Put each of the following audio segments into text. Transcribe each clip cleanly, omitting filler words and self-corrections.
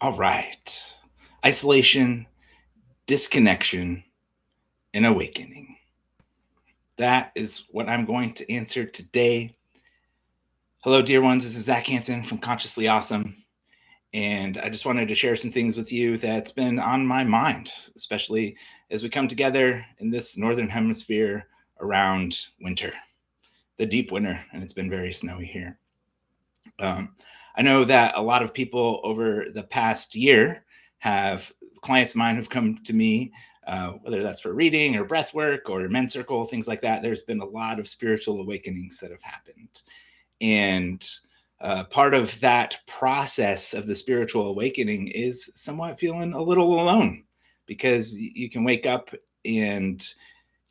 All right. Isolation, disconnection, and awakening. That is what I'm going to answer today. Hello, dear ones. This is Zach Hansen from Consciously Awesome. And I just wanted to share some things with you that's been on my mind, especially as we come together in this northern hemisphere around winter, the deep winter, and it's been very snowy here. Um, I know that a lot of people over the past year have clients of mine who've come to me, whether that's for reading or breath work or men's circle, things like that. There's been a lot of spiritual awakenings that have happened. And part of that process of the spiritual awakening is somewhat feeling a little alone because you can wake up and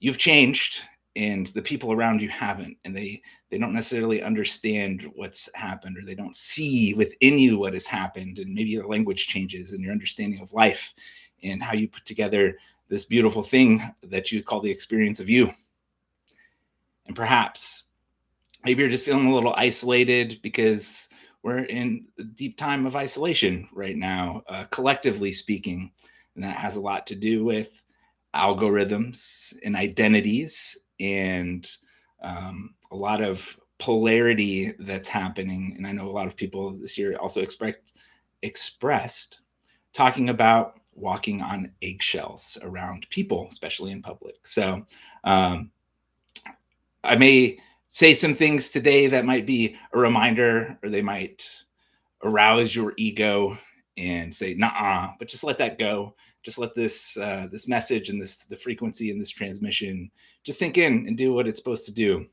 you've changed and the people around you haven't, and they don't necessarily understand what's happened, or they don't see within you what has happened, and maybe the language changes and your understanding of life and how you put together this beautiful thing that you call the experience of you. And perhaps maybe you're just feeling a little isolated because we're in a deep time of isolation right now, collectively speaking. And that has a lot to do with algorithms and identities and a lot of polarity that's happening. And I know a lot of people this year also expressed talking about walking on eggshells around people, especially in public. So I may say some things today that might be a reminder, or they might arouse your ego and say, "Nah," but just let that go. Just let this message and the frequency and this transmission just sink in and do what it's supposed to do.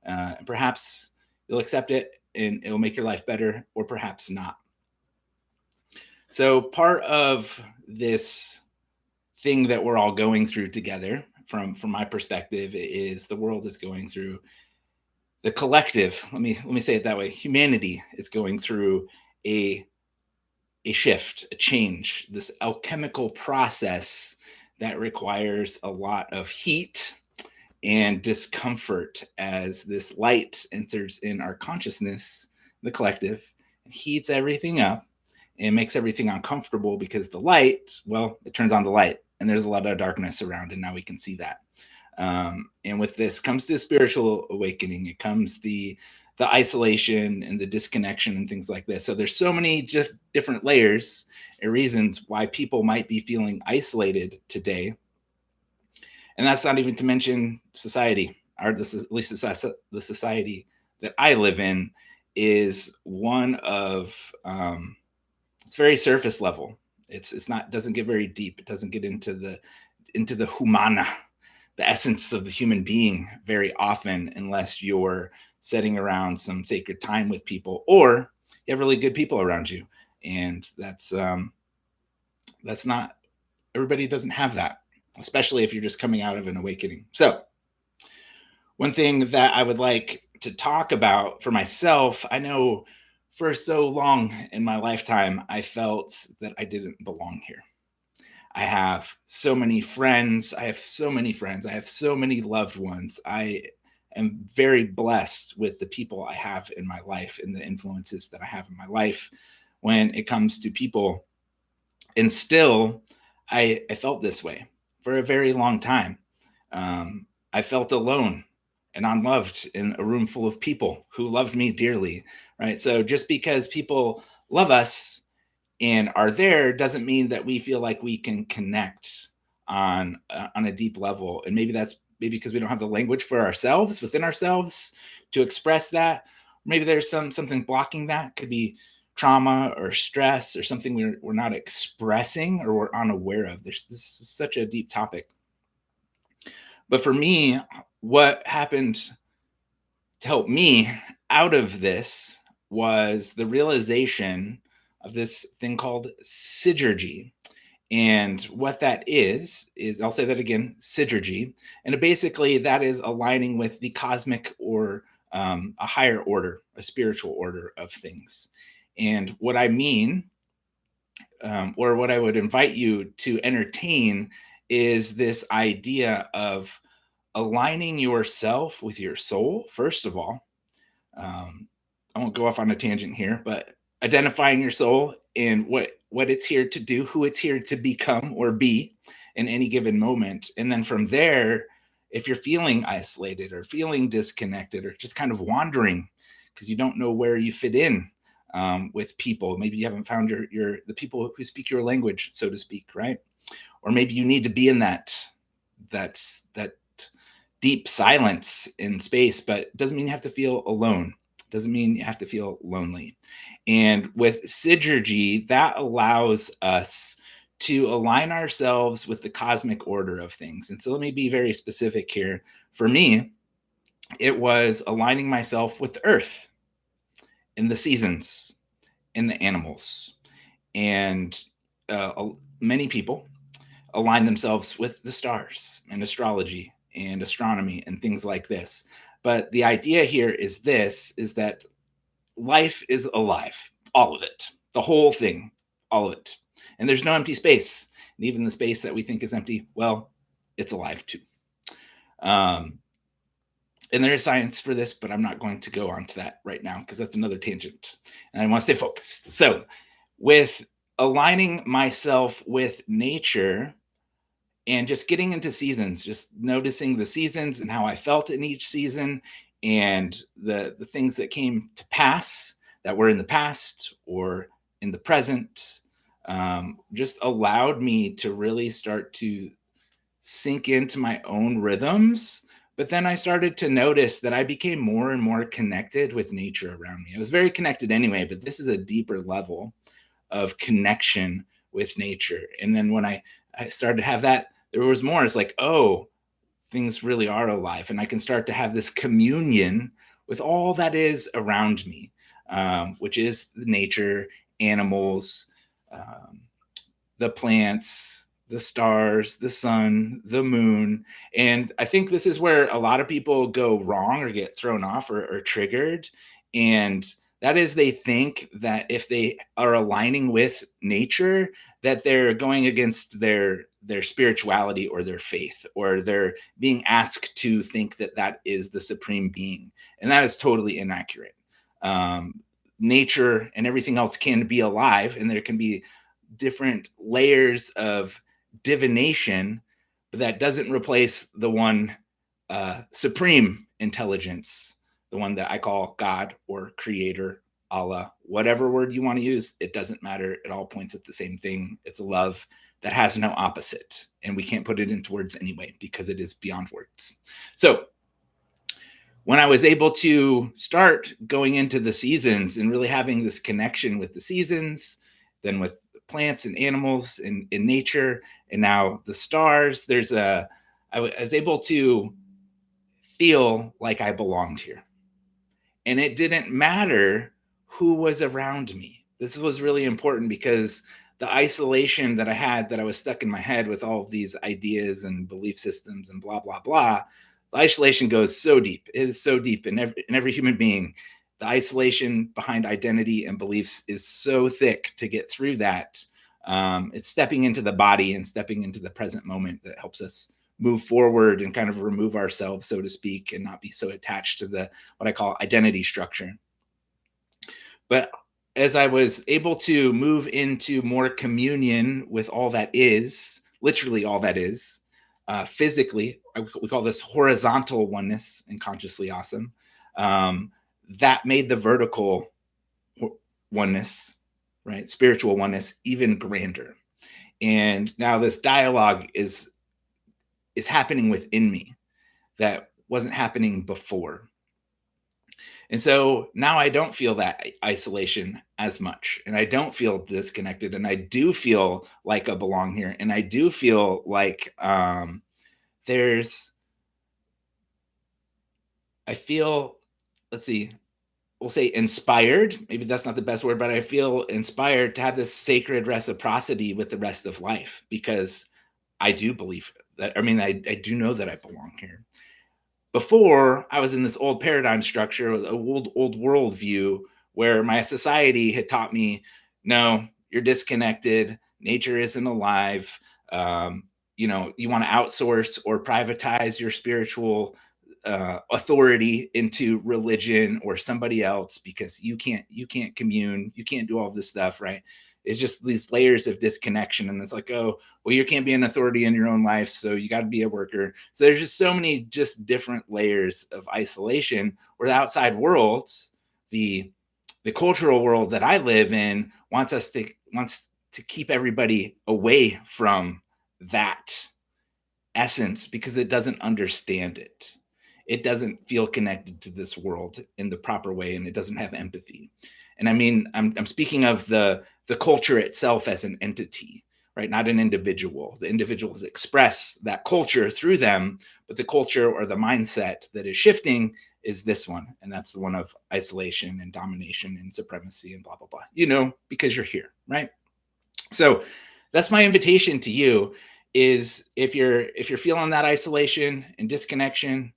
And perhaps you'll accept it and it'll make your life better, or perhaps not. So part of this thing that we're all going through together, from my perspective, is the world is going through, the collective, let me say it that way, humanity is going through a a shift, a change, this alchemical process that requires a lot of heat and discomfort as this light enters in our consciousness, the collective, heats everything up and makes everything uncomfortable because the light, well, it turns on the light and there's a lot of darkness around, and now we can see that. And with this comes the spiritual awakening. It comes the isolation and the disconnection and things like this. So there's so many just different layers and reasons why people might be feeling isolated today. And that's not even to mention society. Or this is, at least the society that I live in is one of it's very surface level. It's not, doesn't get very deep. It doesn't get into the humana, the essence of the human being very often, unless you're setting around some sacred time with people, or you have really good people around you. And that's not, everybody doesn't have that, especially if you're just coming out of an awakening. So one thing that I would like to talk about for myself, I know for so long in my lifetime, I felt that I didn't belong here. I have so many friends. I have so many friends. I have so many loved ones. I am very blessed with the people I have in my life and the influences that I have in my life when it comes to people. And still, I felt this way for a very long time. I felt alone and unloved in a room full of people who loved me dearly, right? So just because people love us and are there doesn't mean that we feel like we can connect on a deep level. And maybe that's maybe because we don't have the language for ourselves, within ourselves, to express that. Maybe there's something blocking that. Could be trauma or stress or something we're not expressing or we're unaware of. This is such a deep topic. But for me, what happened to help me out of this was the realization of this thing called synergy. And what that is I'll say that again, synergy. And basically, that is aligning with the cosmic, or a higher order, a spiritual order of things. And what I mean, or what I would invite you to entertain, is this idea of aligning yourself with your soul, first of all. I won't go off on a tangent here, but identifying your soul and what what it's here to do, who it's here to become or be in any given moment. And then from there, if you're feeling isolated or feeling disconnected or just kind of wandering because you don't know where you fit in with people, maybe you haven't found your the people who speak your language, so to speak, right? Or maybe you need to be in that deep silence in space, but it doesn't mean you have to feel alone. It doesn't mean you have to feel lonely. And with Synergy, that allows us to align ourselves with the cosmic order of things. And so let me be very specific here. For me, it was aligning myself with Earth in the seasons, in the animals. And many people align themselves with the stars and astrology and astronomy and things like this. But the idea here is this, is that life is alive, all of it, the whole thing, all of it. And there's no empty space. And even the space that we think is empty, well, it's alive too. And there is science for this, but I'm not going to go on to that right now because that's another tangent. And I want to stay focused. So with aligning myself with nature, and just getting into seasons, just noticing the seasons and how I felt in each season and the things that came to pass that were in the past or in the present, just allowed me to really start to sink into my own rhythms. But then I started to notice that I became more and more connected with nature around me. I was very connected anyway, but this is a deeper level of connection with nature. And then when I started to have that, there was more. It's like, oh, things really are alive. And I can start to have this communion with all that is around me, which is nature, animals, the plants, the stars, the sun, the moon. And I think this is where a lot of people go wrong or get thrown off or triggered. And that is, they think that if they are aligning with nature, that they're going against their spirituality or their faith, or they're being asked to think that that is the supreme being. And that is totally inaccurate. Nature and everything else can be alive, and there can be different layers of divination, but that doesn't replace the one supreme intelligence, the one that I call God or creator, Allah, whatever word you want to use. It doesn't matter. It all points at the same thing. It's a love that has no opposite. And we can't put it into words anyway, because it is beyond words. So when I was able to start going into the seasons and really having this connection with the seasons, then with plants and animals in nature, and now the stars, I was able to feel like I belonged here. And it didn't matter who was around me. This was really important, because the isolation that I had, that I was stuck in my head with all of these ideas and belief systems and blah, blah, blah, the isolation goes so deep. It is so deep in every human being. The isolation behind identity and beliefs is so thick to get through that. It's stepping into the body and stepping into the present moment that helps us move forward and kind of remove ourselves, so to speak, and not be so attached to the what I call identity structure. But as I was able to move into more communion with all that is, literally all that is, physically, we call this horizontal oneness and consciously awesome. That made the vertical oneness, right, spiritual oneness, even grander. And now this dialogue is happening within me that wasn't happening before. And so now I don't feel that isolation as much, and I don't feel disconnected, and I do feel like I belong here, and I do feel like I feel, let's see, we'll say inspired. Maybe that's not the best word, but I feel inspired to have this sacred reciprocity with the rest of life, because I do believe that. I mean, I do know that I belong here. Before, I was in this old paradigm structure, with old world view, where my society had taught me, no, you're disconnected. Nature isn't alive. You want to outsource or privatize your spiritual authority into religion or somebody else, because you can't commune, you can't do all this stuff, right? is just these layers of disconnection. And it's like, oh, well, you can't be an authority in your own life, so you got to be a worker. So there's just so many just different layers of isolation, where the outside world, the cultural world that I live in, wants to keep everybody away from that essence, because it doesn't understand it. It doesn't feel connected to this world in the proper way, and it doesn't have empathy. And I mean, I'm speaking of the culture itself as an entity, right? Not an individual. The individuals express that culture through them, but the culture or the mindset that is shifting is this one, and that's the one of isolation and domination and supremacy and blah blah blah. Because you're here, right? So that's my invitation to you, is if you're feeling that isolation and disconnection,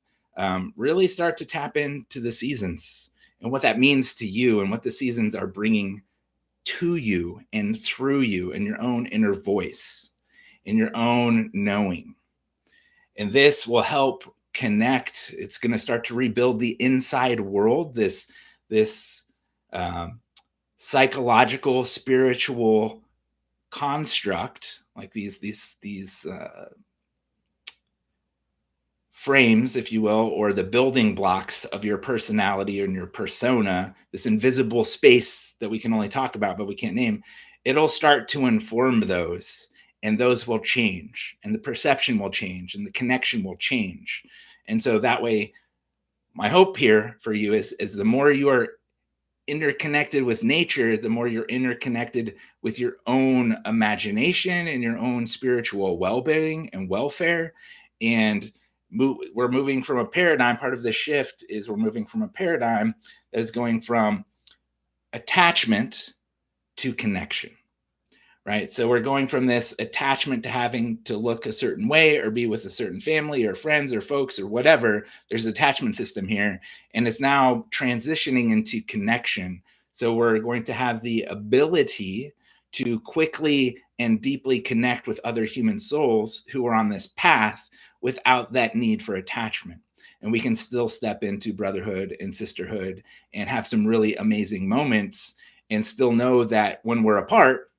really start to tap into the seasons and what that means to you, and what the seasons are bringing to you and through you, and your own inner voice, in your own knowing. And this will help connect. It's going to start to rebuild the inside world, this psychological, spiritual construct, like these frames, if you will, or the building blocks of your personality and your persona, this invisible space that we can only talk about but we can't name. It'll start to inform those, and those will change, and the perception will change, and the connection will change. And so that way, my hope here for you is the more you are interconnected with nature, the more you're interconnected with your own imagination and your own spiritual well-being and welfare. And we're moving from a paradigm. Part of the shift is we're moving from a paradigm that is going from attachment to connection, right? So we're going from this attachment to having to look a certain way or be with a certain family or friends or folks or whatever. There's an attachment system here, and it's now transitioning into connection. So we're going to have the ability to quickly and deeply connect with other human souls who are on this path without that need for attachment. And we can still step into brotherhood and sisterhood and have some really amazing moments, and still know that when we're apart,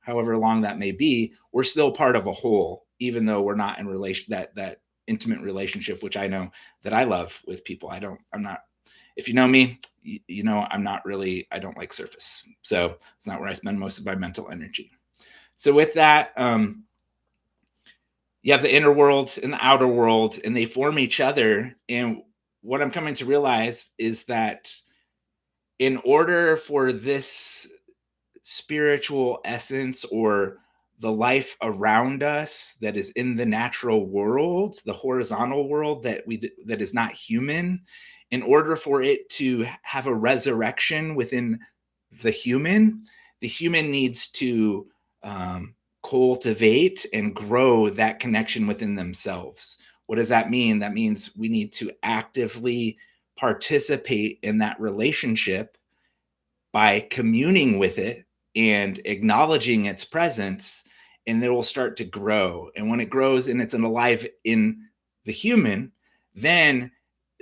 however long that may be, we're still part of a whole, even though we're not in that intimate relationship, which I know that I love with people. I'm not, if you know me, you know, I don't like surface. So it's not where I spend most of my mental energy. So with that, you have the inner world and the outer world, and they form each other. And what I'm coming to realize is that in order for this spiritual essence, or the life around us that is in the natural world, the horizontal world that is not human, in order for it to have a resurrection within the human needs to cultivate and grow that connection within themselves. What does that mean? That means we need to actively participate in that relationship by communing with it and acknowledging its presence, and it will start to grow. And when it grows and it's alive in the human, then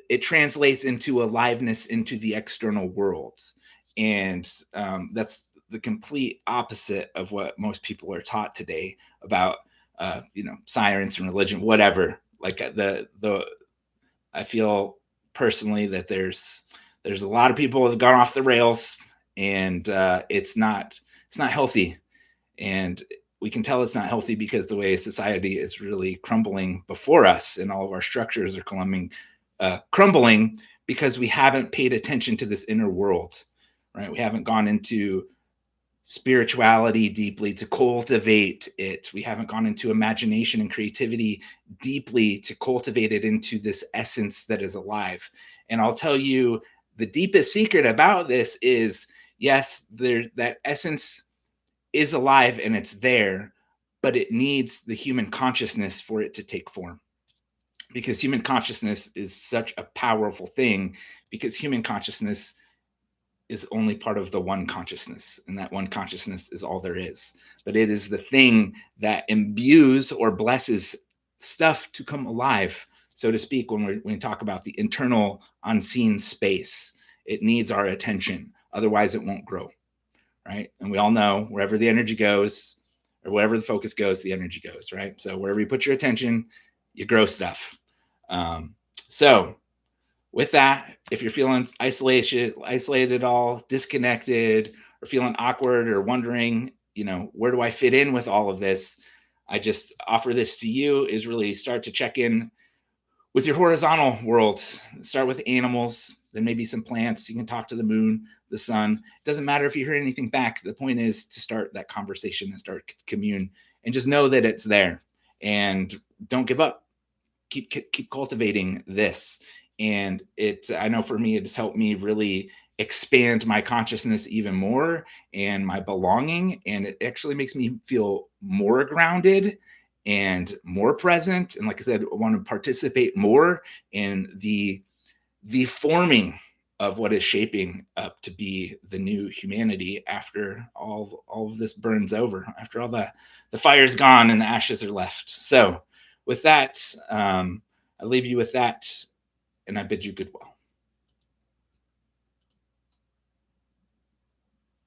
it translates into aliveness into the external world. And that's the complete opposite of what most people are taught today about, science and religion, whatever. Like I feel personally that there's a lot of people that have gone off the rails, and it's not healthy. And we can tell it's not healthy because the way society is really crumbling before us, and all of our structures are crumbling because we haven't paid attention to this inner world, right? We haven't gone into spirituality deeply to cultivate it. We haven't gone into imagination and creativity deeply to cultivate it into this essence that is alive. And I'll tell you, the deepest secret about this is, yes, that essence is alive and it's there, but it needs the human consciousness for it to take form. Because human consciousness is such a powerful thing, because human consciousness is only part of the one consciousness, and that one consciousness is all there is. But it is the thing that imbues or blesses stuff to come alive, so to speak, when we talk about the internal unseen space. It needs our attention, otherwise it won't grow, right? And we all know wherever the energy goes, or wherever the focus goes, the energy goes, right? So wherever you put your attention, you grow stuff. So with that, if you're feeling isolated at all, disconnected, or feeling awkward, or wondering, where do I fit in with all of this? I just offer this to you, is really start to check in with your horizontal world. Start with animals, then maybe some plants. You can talk to the moon, the sun. It doesn't matter if you hear anything back. The point is to start that conversation and start commune, and just know that it's there, and don't give up. Keep cultivating this. And I know for me, it has helped me really expand my consciousness even more, and my belonging. And it actually makes me feel more grounded and more present. And like I said, I want to participate more in the forming of what is shaping up to be the new humanity after all of this burns over, after all the fire's gone and the ashes are left. So with that, I leave you with that, and I bid you good will.